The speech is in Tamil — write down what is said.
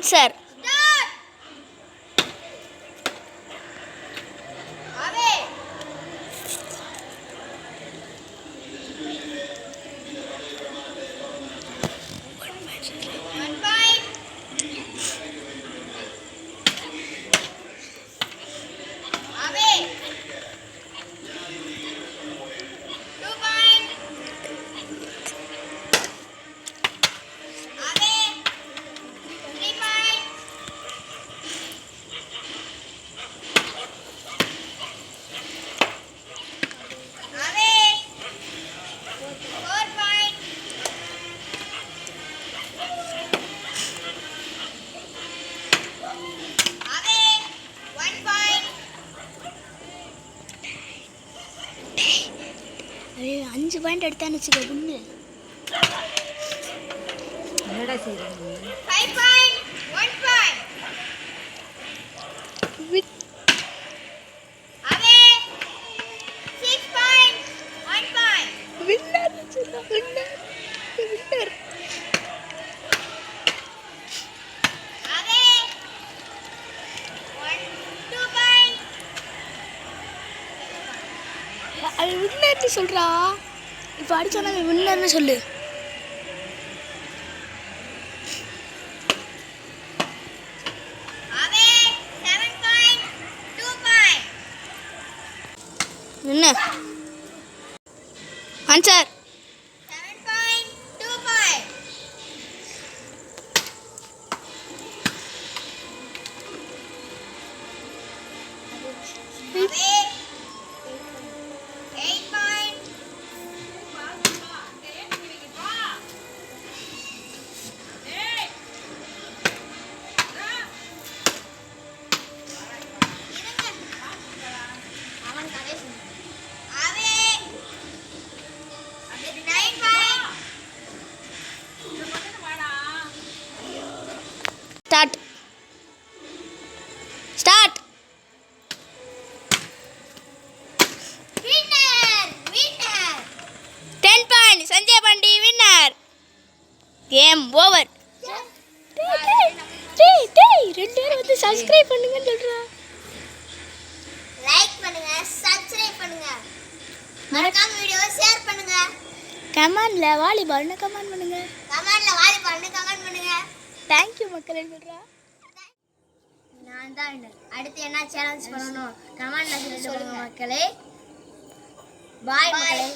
ஆன்சர். அஞ்சு பாயிண்ட் எடுத்தான்னு வச்சுக்க ஒன்று. என்னடா செய்யறாங்க? 5 point 1 point away 6 point 1 point winner winner winner away 2 point அது வின்னர்னு சொல்றா. இப்போ அடிச்சோன்னா வின்னர்னு சொல்லு. என்ன answer? 7.25. Start. Start. Winner. Winner. 10 points. Sanjay Pandi winner. Game over. ரெண்டு பேரும் வந்து சப்ஸ்கிரைப் பண்ணுங்கன்னு சொல்றா. லைக் பண்ணுங்க, சப்ஸ்கிரைப் பண்ணுங்க. மறக்காம வீடியோவை ஷேர் பண்ணுங்க. கமெண்ட்ல வாலிபால்னு கமெண்ட் பண்ணுங்க. கமெண்ட்ல வாலிபால்னு கமெண்ட் பண்ணுங்க. தேங்க் யூ மக்களே சொல்றா. நான் தான் அடுத்து என்ன சேலஞ்ச் பண்ணனும் கமெண்ட்ல சொல்லுங்க மக்களே. பாய் மக்களே.